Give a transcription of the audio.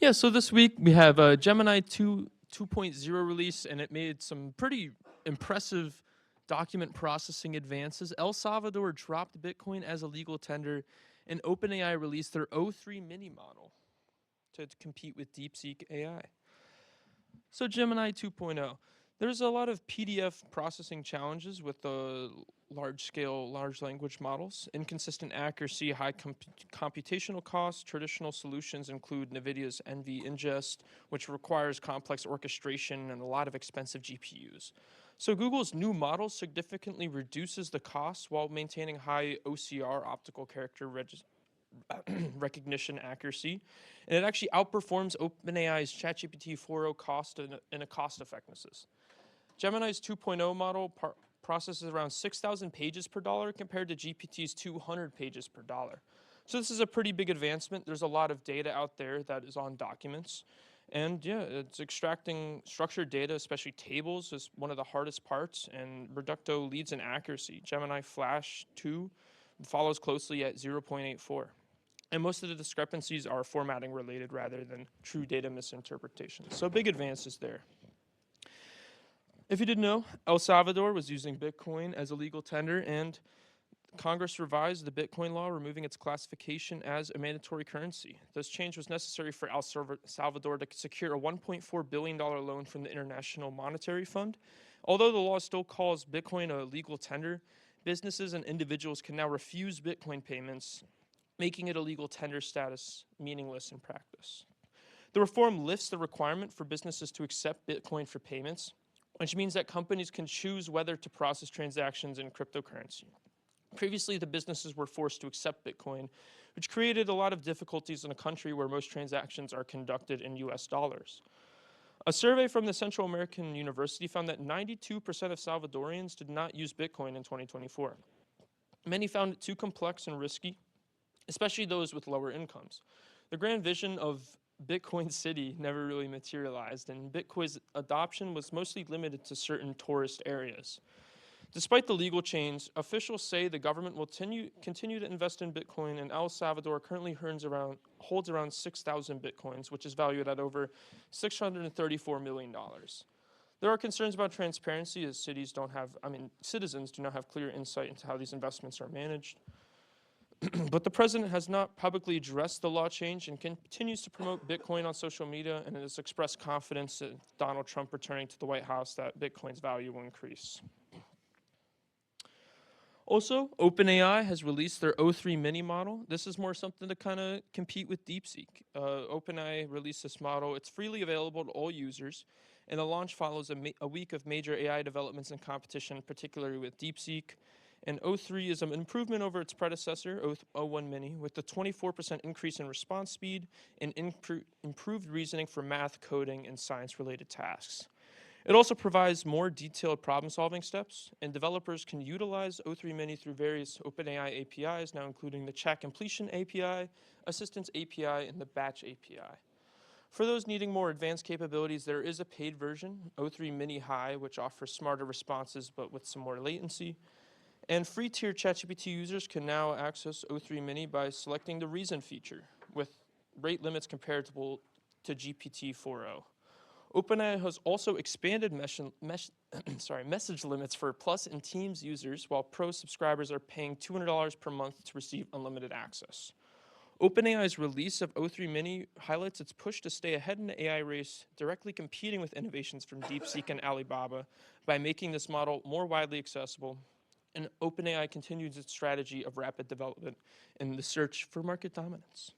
Yeah, so this week we have Gemini 2.0 release, and it made some pretty impressive document processing advances. El Salvador dropped Bitcoin as a legal tender, and OpenAI released their O3 mini model to compete with DeepSeek AI. So Gemini 2.0. There's a lot of PDF processing challenges with the large-scale large language models. Inconsistent accuracy, high computational costs. Traditional solutions include NVIDIA's NV Ingest, which requires complex orchestration and a lot of expensive GPUs. So Google's new model significantly reduces the costs while maintaining high OCR, optical character recognition accuracy, and it actually outperforms OpenAI's ChatGPT 4.0 cost and a cost effectiveness. Gemini's 2.0 model processes around 6,000 pages per dollar compared to GPT's 200 pages per dollar. So this is a pretty big advancement. There's a lot of data out there that is on documents. And yeah, it's extracting structured data, especially tables, is one of the hardest parts, and Reducto leads in accuracy. Gemini Flash 2 follows closely at 0.84. And most of the discrepancies are formatting related rather than true data misinterpretation. So big advances there. If you didn't know, El Salvador was using Bitcoin as a legal tender, and Congress revised the Bitcoin law, removing its classification as a mandatory currency. This change was necessary for El Salvador to secure a $1.4 billion loan from the International Monetary Fund. Although the law still calls Bitcoin a legal tender, businesses and individuals can now refuse Bitcoin payments, making it a legal tender status meaningless in practice. The reform lifts the requirement for businesses to accept Bitcoin for payments, which means that companies can choose whether to process transactions in cryptocurrency. Previously, the businesses were forced to accept Bitcoin, which created a lot of difficulties in a country where most transactions are conducted in US dollars. A survey from the Central American University found that 92% of Salvadorians did not use Bitcoin in 2024. Many found it too complex and risky, especially those with lower incomes. The grand vision of Bitcoin City never really materialized, and Bitcoin's adoption was mostly limited to certain tourist areas. Despite the legal change, officials say the government will continue to invest in Bitcoin, and El Salvador currently holds around 6,000 Bitcoins, which is valued at over $634 million. There are concerns about transparency as citizens do not have clear insight into how these investments are managed. But the president has not publicly addressed the law change and continues to promote Bitcoin on social media, and has expressed confidence that Donald Trump returning to the White House that Bitcoin's value will increase. Also, OpenAI has released their O3 mini model. This is more something to kind of compete with DeepSeek. OpenAI released this model. It's freely available to all users, and the launch follows a week of major AI developments and competition, particularly with DeepSeek. And O3 is an improvement over its predecessor, O1 Mini, with a 24% increase in response speed and improved reasoning for math, coding, and science-related tasks. It also provides more detailed problem-solving steps, and developers can utilize O3 Mini through various OpenAI APIs, now including the chat completion API, assistance API, and the batch API. For those needing more advanced capabilities, there is a paid version, O3 Mini High, which offers smarter responses but with some more latency. And free tier ChatGPT users can now access O3 Mini by selecting the Reason feature, with rate limits comparable to GPT 4.0. OpenAI has also expanded message limits for Plus and Teams users, while Pro subscribers are paying $200 per month to receive unlimited access. OpenAI's release of O3 Mini highlights its push to stay ahead in the AI race, directly competing with innovations from DeepSeek and Alibaba by making this model more widely accessible. And OpenAI continues its strategy of rapid development in the search for market dominance.